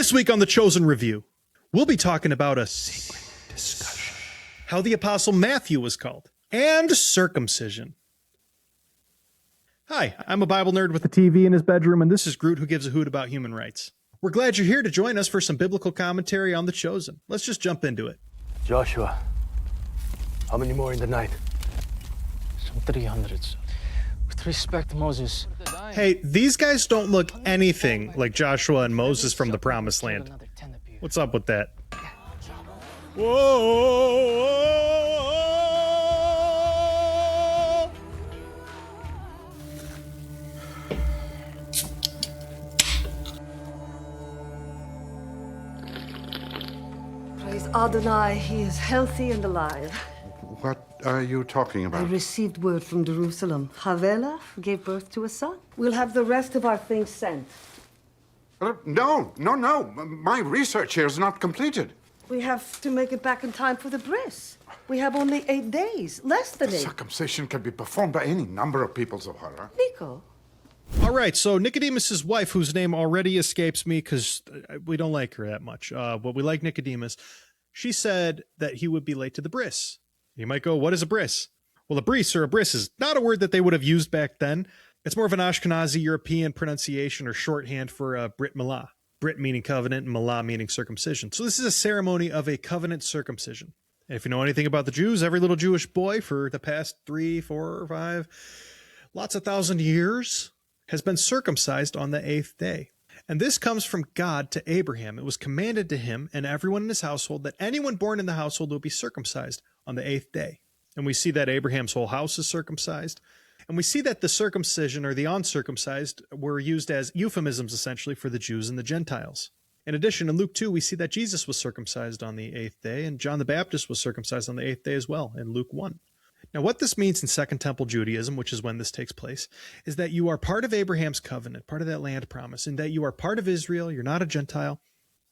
This week on The Chosen Review, we'll be talking about a secret discussion, how the Apostle Matthew was called, and circumcision. Hi, I'm a Bible nerd with a TV in his bedroom, and this is Groot, who gives a hoot about human rights. We're glad you're here to join us for some biblical commentary on The Chosen. Let's just jump into it. Joshua, how many more in the night? Some 300. With respect, Moses. Hey, these guys don't look anything like Joshua and Moses from the Promised Land. What's up with that? Whoa! Praise Adonai, he is healthy and alive. What are you talking I about? received word from Jerusalem. Havela gave birth to a son. We'll have the rest of our things sent. No. My research here is not completed. We have to make it back in time for the bris. We have only 8 days, less than 8. Circumcision can be performed by any number of people, Zohara. Nico, All right, so Nicodemus' wife, whose name already escapes me because we don't like her that much, but we like Nicodemus, she said that he would be late to the bris. You might go, what is a bris? Well, a bris or a bris is not a word that they would have used back then. It's more of an Ashkenazi European pronunciation or shorthand for Brit Milah. Brit meaning covenant and Milah meaning circumcision. So this is a ceremony of a covenant circumcision. And if you know anything about the Jews, every little Jewish boy for the past 3, 4, 5, lots of thousand years has been circumcised on the 8th day. And this comes from God to Abraham. It was commanded to him and everyone in his household that anyone born in the household will be circumcised on the 8th day. And we see that Abraham's whole house is circumcised. And we see that the circumcision or the uncircumcised were used as euphemisms essentially for the Jews and the Gentiles. In addition, in Luke 2, we see that Jesus was circumcised on the 8th day, and John the Baptist was circumcised on the 8th day as well in Luke 1. Now, what this means in Second Temple Judaism, which is when this takes place, is that you are part of Abraham's covenant, part of that land promise, and that you are part of Israel, you're not a Gentile,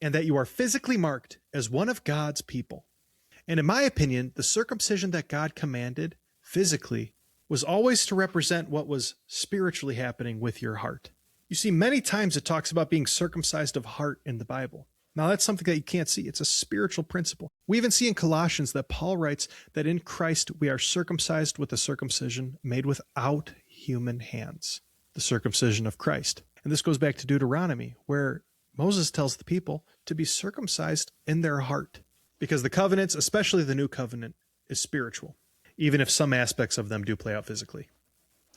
and that you are physically marked as one of God's people. And in my opinion, the circumcision that God commanded physically was always to represent what was spiritually happening with your heart. You see, many times it talks about being circumcised of heart in the Bible. Now, that's something that you can't see. It's a spiritual principle. We even see in Colossians that Paul writes that in Christ we are circumcised with a circumcision made without human hands, the circumcision of Christ. And this goes back to Deuteronomy, where Moses tells the people to be circumcised in their heart, because the covenants, especially the new covenant, is spiritual, even if some aspects of them do play out physically.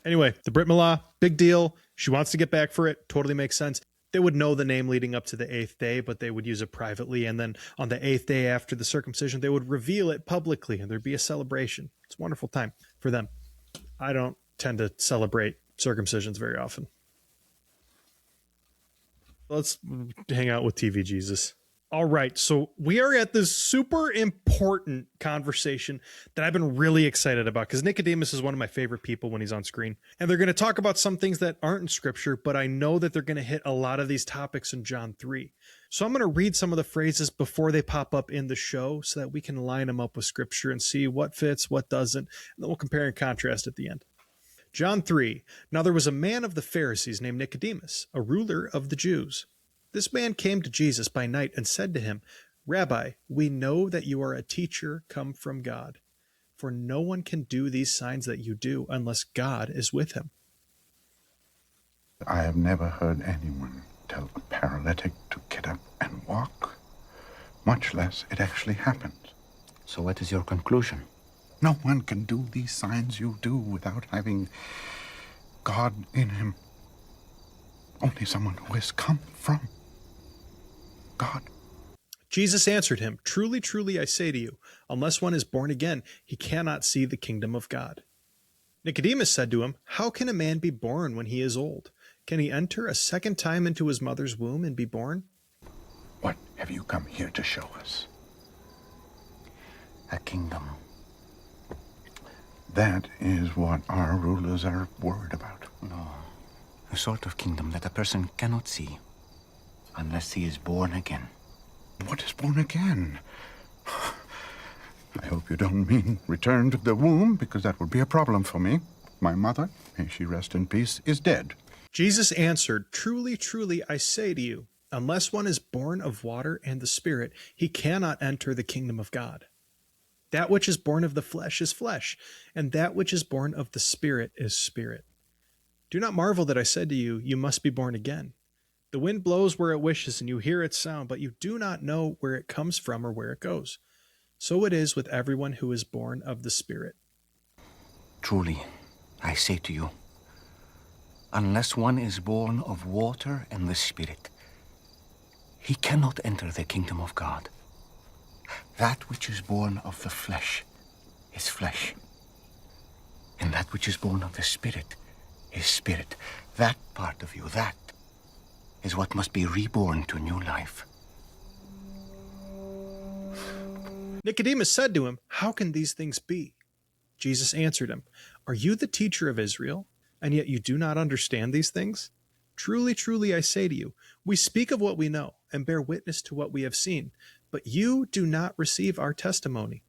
Anyway, the Brit Milah, big deal. She wants to get back for it. Totally makes sense. They would know the name leading up to the 8th day, but they would use it privately. And then on the 8th day after the circumcision, they would reveal it publicly and there'd be a celebration. It's a wonderful time for them. I don't tend to celebrate circumcisions very often. Let's hang out with TV Jesus. All right, so we are at this super important conversation that I've been really excited about because Nicodemus is one of my favorite people when he's on screen. And they're going to talk about some things that aren't in Scripture, but I know that they're going to hit a lot of these topics in John 3. So I'm going to read some of the phrases before they pop up in the show so that we can line them up with Scripture and see what fits, what doesn't, and then we'll compare and contrast at the end. John 3, now there was a man of the Pharisees named Nicodemus, a ruler of the Jews. This man came to Jesus by night and said to him, Rabbi, we know that you are a teacher come from God, for no one can do these signs that you do unless God is with him. I have never heard anyone tell a paralytic to get up and walk, much less it actually happened. So what is your conclusion? No one can do these signs you do without having God in him. Only someone who has come from God. Jesus answered him, Truly, truly, I say to you, unless one is born again, he cannot see the kingdom of God. Nicodemus said to him, How can a man be born when he is old? Can he enter a second time into his mother's womb and be born? What have you come here to show us? A kingdom. That is what our rulers are worried about. No. A sort of kingdom that a person cannot see unless he is born again. What is born again? I hope you don't mean return to the womb, because that would be a problem for me. My mother, may she rest in peace, is dead. Jesus answered, Truly, truly, I say to you, Unless one is born of water and the Spirit, he cannot enter the kingdom of God. That which is born of the flesh is flesh, and that which is born of the Spirit is spirit. Do not marvel that I said to you, you must be born again. The wind blows where it wishes, and you hear its sound, but you do not know where it comes from or where it goes. So it is with everyone who is born of the Spirit. Truly, I say to you, unless one is born of water and the Spirit, he cannot enter the kingdom of God. That which is born of the flesh is flesh, and that which is born of the Spirit is spirit. That part of you, that is what must be reborn to new life. Nicodemus said to him, "How can these things be?" Jesus answered him, "Are you the teacher of Israel, and yet you do not understand these things? Truly, truly, I say to you, we speak of what we know and bear witness to what we have seen, but you do not receive our testimony.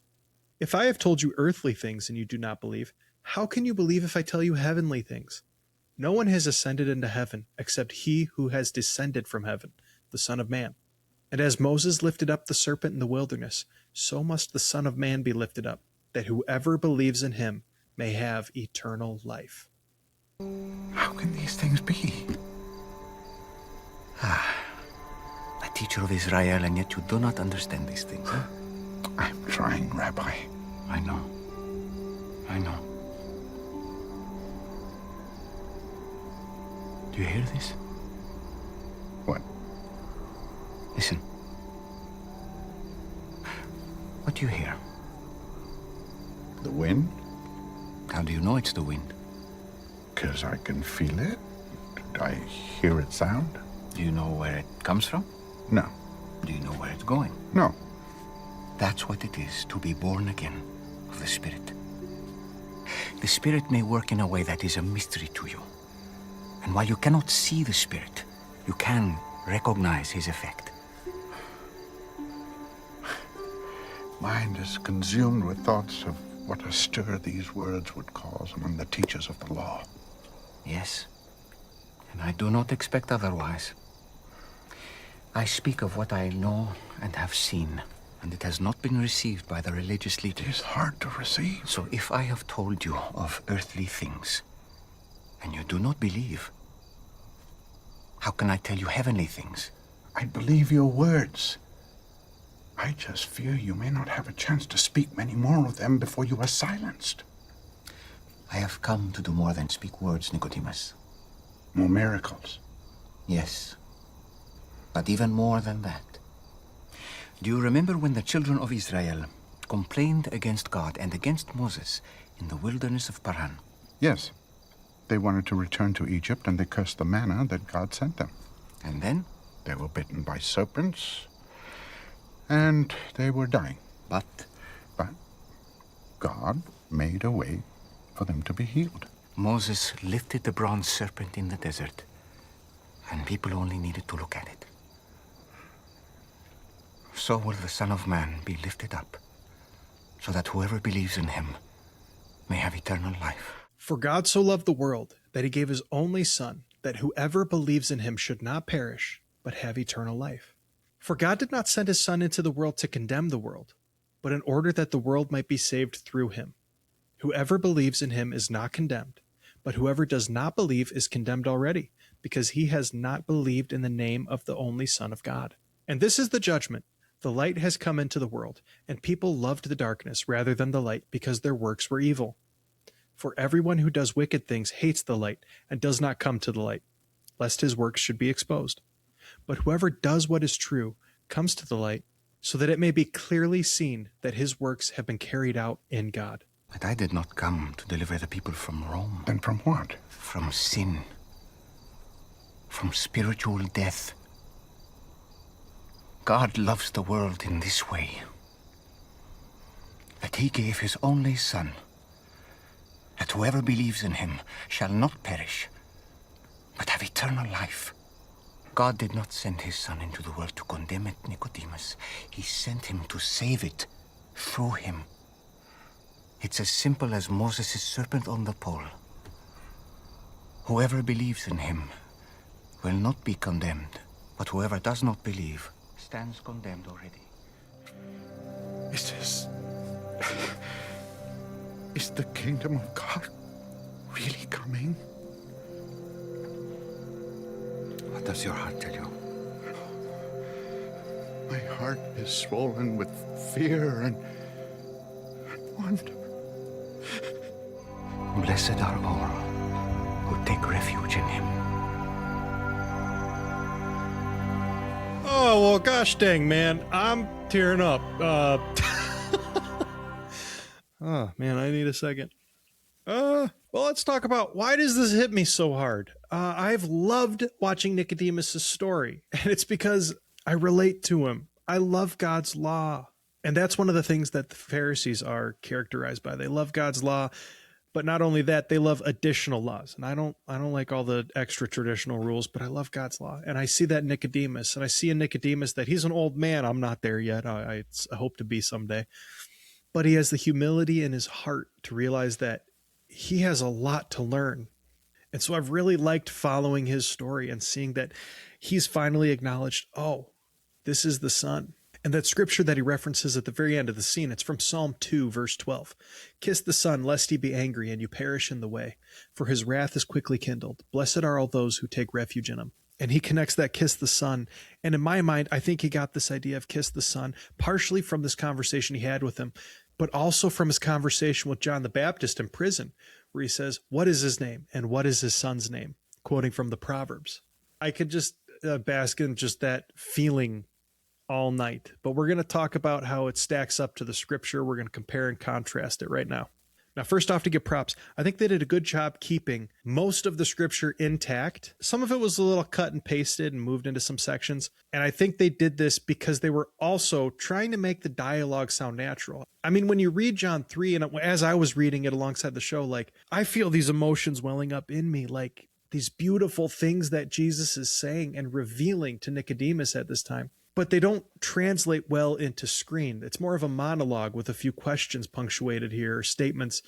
If I have told you earthly things and you do not believe, how can you believe if I tell you heavenly things? No one has ascended into heaven except he who has descended from heaven, the Son of Man. And as Moses lifted up the serpent in the wilderness, so must the Son of Man be lifted up, that whoever believes in him may have eternal life." How can these things be? A teacher of Israel, and yet you do not understand these things, huh? I'm trying, Rabbi. I know. I know. Do you hear this? What? Listen. What do you hear? The wind? How do you know it's the wind? 'Cause I can feel it. I hear it sound. Do you know where it comes from? No. Do you know where it's going? No. That's what it is to be born again of the Spirit. The Spirit may work in a way that is a mystery to you. And while you cannot see the Spirit, you can recognize his effect. Mind is consumed with thoughts of what a stir these words would cause among the teachers of the law. Yes, and I do not expect otherwise. I speak of what I know and have seen, and it has not been received by the religious It leaders. is hard to receive. So if I have told you of earthly things, and you do not believe, how can I tell you heavenly things? I believe your words. I just fear you may not have a chance to speak many more of them before you are silenced. I have come to do more than speak words, Nicodemus. More miracles. Yes, but even more than that. Do you remember when the children of Israel complained against God and against Moses in the wilderness of Paran? Yes. They wanted to return to Egypt, and they cursed the manna that God sent them. And then? They were bitten by serpents, and they were dying. But God made a way for them to be healed. Moses lifted the bronze serpent in the desert, and people only needed to look at it. So will the Son of Man be lifted up, so that whoever believes in him may have eternal life. For God so loved the world that he gave his only Son, that whoever believes in him should not perish, but have eternal life. For God did not send his Son into the world to condemn the world, but in order that the world might be saved through him. Whoever believes in him is not condemned, but whoever does not believe is condemned already, because he has not believed in the name of the only Son of God. And this is the judgment. The light has come into the world, and people loved the darkness rather than the light, because their works were evil. For everyone who does wicked things hates the light and does not come to the light, lest his works should be exposed. But whoever does what is true comes to the light, so that it may be clearly seen that his works have been carried out in God. But I did not come to deliver the people from Rome. Then from what? From sin. From spiritual death. God loves the world in this way, that he gave his only Son, that whoever believes in him shall not perish, but have eternal life. God did not send his Son into the world to condemn it, Nicodemus. He sent him to save it through him. It's as simple as Moses' serpent on the pole. Whoever believes in him will not be condemned, But whoever does not believe stands condemned already. Is the kingdom of God really coming? What does your heart tell you? My heart is swollen with fear and wonder. Blessed are all who take refuge in him. Oh, well, gosh dang, man. I'm tearing up. Oh, man, I need a second. Well, let's talk about why does this hit me so hard? I've loved watching Nicodemus' story, and it's because I relate to him. I love God's law. And that's one of the things that the Pharisees are characterized by. They love God's law, but not only that, they love additional laws. And I don't like all the extra traditional rules, but I love God's law. And I see that in Nicodemus, and I see in Nicodemus that he's an old man. I'm not there yet. I hope to be someday. But he has the humility in his heart to realize that he has a lot to learn. And so I've really liked following his story and seeing that he's finally acknowledged, oh, this is the Son. And that scripture that he references at the very end of the scene, it's from Psalm 2, verse 12. Kiss the Son, lest he be angry and you perish in the way, for his wrath is quickly kindled. Blessed are all those who take refuge in him. And he connects that kiss the Son. And in my mind, I think he got this idea of kiss the Son partially from this conversation he had with him, but also from his conversation with John the Baptist in prison, where he says, what is his name and what is his son's name? Quoting from the Proverbs. I could just bask in just that feeling all night, but we're going to talk about how it stacks up to the scripture. We're going to compare and contrast it right now. Now, first off, to give props, I think they did a good job keeping most of the scripture intact. Some of it was a little cut and pasted and moved into some sections. And I think they did this because they were also trying to make the dialogue sound natural. I mean, when you read John 3, and as I was reading it alongside the show, like, I feel these emotions welling up in me, like these beautiful things that Jesus is saying and revealing to Nicodemus at this time. But they don't translate well into screen. It's more of a monologue with a few questions punctuated here, statements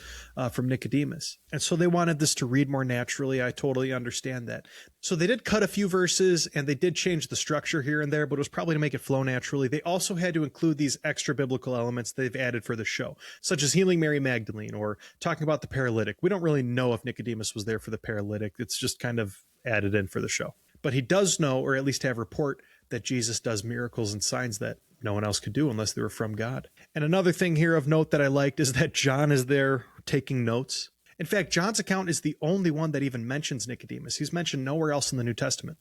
from Nicodemus. And so they wanted this to read more naturally. I totally understand that. So they did cut a few verses and they did change the structure here and there, but it was probably to make it flow naturally. They also had to include these extra biblical elements they've added for the show, such as healing Mary Magdalene or talking about the paralytic. We don't really know if Nicodemus was there for the paralytic. It's just kind of added in for the show. But he does know, or at least have report, that Jesus does miracles and signs that no one else could do unless they were from God. And another thing here of note that I liked is that John is there taking notes. In fact, John's account is the only one that even mentions Nicodemus. He's mentioned nowhere else in the New Testament.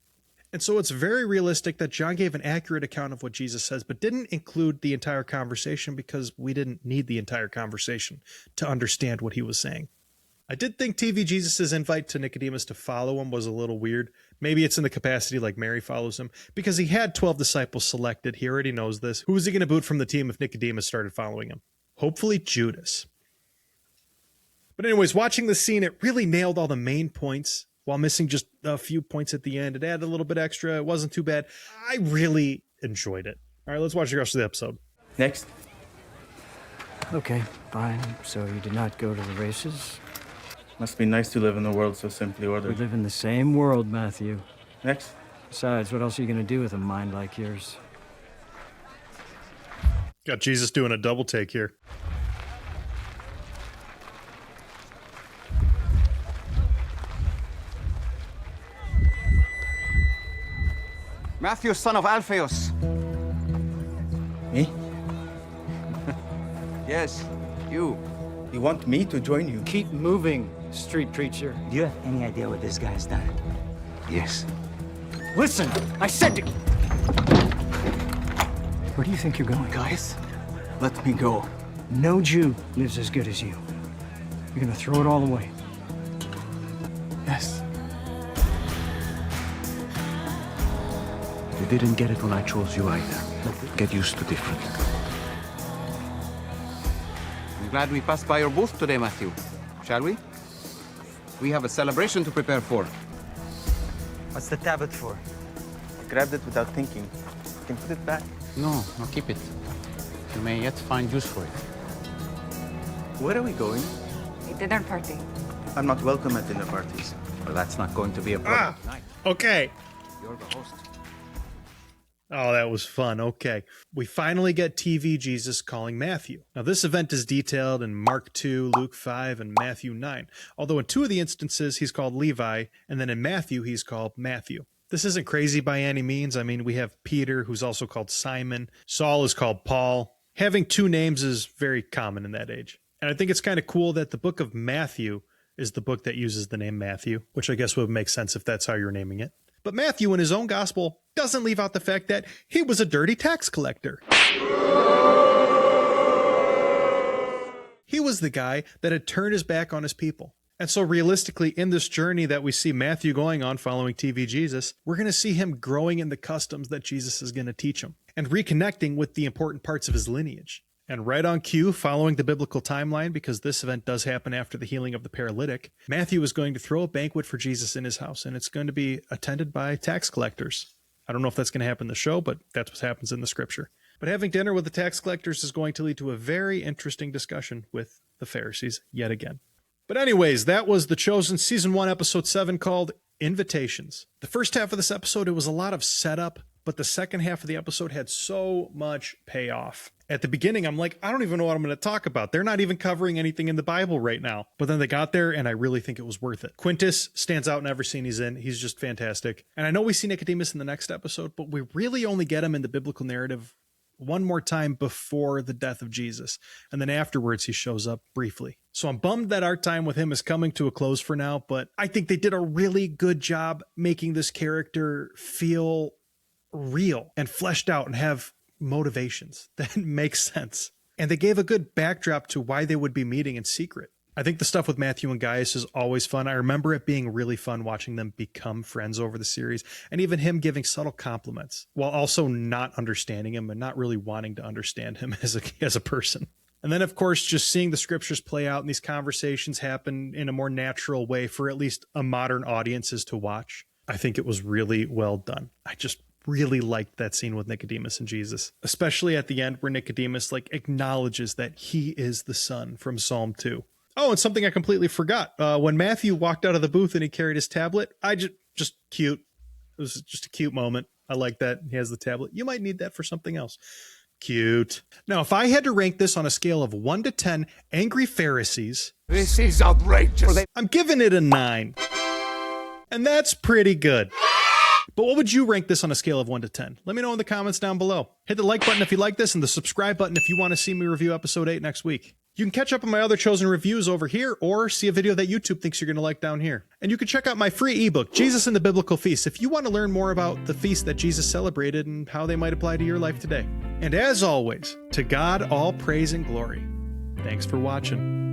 And so it's very realistic that John gave an accurate account of what Jesus says, but didn't include the entire conversation because we didn't need the entire conversation to understand what he was saying. I did think TV Jesus' invite to Nicodemus to follow him was a little weird. Maybe it's in the capacity like Mary follows him, because he had 12 disciples selected. He already knows this. Who was he going to boot from the team if Nicodemus started following him? Hopefully Judas. But anyways, watching the scene, it really nailed all the main points while missing just a few points at the end. It added a little bit extra. It wasn't too bad. I really enjoyed it. All right, let's watch the rest of the episode. Next. Okay, fine. So you did not go to the races? Must be nice to live in a world so simply We ordered. live in the same world, Matthew. Next. Besides, what else are you going to do with a mind like yours? Got Jesus doing a double take here. Matthew, son of Alphaeus. Me? Yes, you. You want me to join you? Keep moving, street preacher. Do you have any idea what this guy's done? Yes. Listen, I said to... Where do you think you're going? Guys, let me go. No Jew lives as good as you. You're gonna throw it all away. Yes. You didn't get it when I chose you either. Get used to different. I'm glad we passed by your booth today, Matthew. Shall we? We have a celebration to prepare for. What's the tablet for? I grabbed it without thinking. You can put it back. No, keep it. You may yet find use for it. Where are we going? A dinner party. I'm not welcome at dinner parties. Well, that's not going to be a problem. Okay. You're the host. Oh, that was fun. Okay. We finally get TV Jesus calling Matthew. Now, this event is detailed in Mark 2, Luke 5, and Matthew 9. Although in two of the instances, he's called Levi, and then in Matthew, he's called Matthew. This isn't crazy by any means. I mean, we have Peter, who's also called Simon. Saul is called Paul. Having two names is very common in that age. And I think it's kind of cool that the book of Matthew is the book that uses the name Matthew, which I guess would make sense if that's how you're naming it. But Matthew in his own gospel doesn't leave out the fact that he was a dirty tax collector. He was the guy that had turned his back on his people. And so realistically, in this journey that we see Matthew going on following TV Jesus, we're going to see him growing in the customs that Jesus is going to teach him and reconnecting with the important parts of his lineage. And right on cue, following the biblical timeline, because this event does happen after the healing of the paralytic, Matthew is going to throw a banquet for Jesus in his house, and it's going to be attended by tax collectors. I don't know if that's going to happen in the show, but that's what happens in the scripture. But having dinner with the tax collectors is going to lead to a very interesting discussion with the Pharisees yet again. But anyways, that was The Chosen Season 1, Episode 7, called Invitations. The first half of this episode, it was a lot of setup, but the second half of the episode had so much payoff. At the beginning, I'm like, I don't even know what I'm going to talk about. They're not even covering anything in the Bible right now. But then they got there, and I really think it was worth it. Quintus stands out in every scene he's in. He's just fantastic. And I know we see Nicodemus in the next episode, but we really only get him in the biblical narrative one more time before the death of Jesus. And then afterwards, he shows up briefly. So I'm bummed that our time with him is coming to a close for now, but I think they did a really good job making this character feel real and fleshed out and have motivations that make sense. And they gave a good backdrop to why they would be meeting in secret. I think the stuff with Matthew and Gaius is always fun. I remember it being really fun watching them become friends over the series, and even him giving subtle compliments while also not understanding him and not really wanting to understand him as a person. And then, of course, just seeing the scriptures play out and these conversations happen in a more natural way for at least a modern audiences to watch. I think it was really well done. I just really liked that scene with Nicodemus and Jesus, especially at the end where Nicodemus acknowledges that he is the Son from Psalm 2. Oh, and something I completely forgot. When Matthew walked out of the booth and he carried his tablet, just cute. It was just a cute moment. I like that he has the tablet. You might need that for something else. Cute. Now, if I had to rank this on a scale of 1 to 10 angry Pharisees, This is outrageous. I'm giving it a 9. And that's pretty good. But what would you rank this on a scale of 1 to 10? Let me know in the comments down below. Hit the like button if you like this and the subscribe button if you want to see me review episode 8 next week. You can catch up on my other Chosen reviews over here or see a video that YouTube thinks you're going to like down here. And you can check out my free ebook, Jesus and the Biblical Feast, if you want to learn more about the feast that Jesus celebrated and how they might apply to your life today. And as always, to God all praise and glory. Thanks for watching.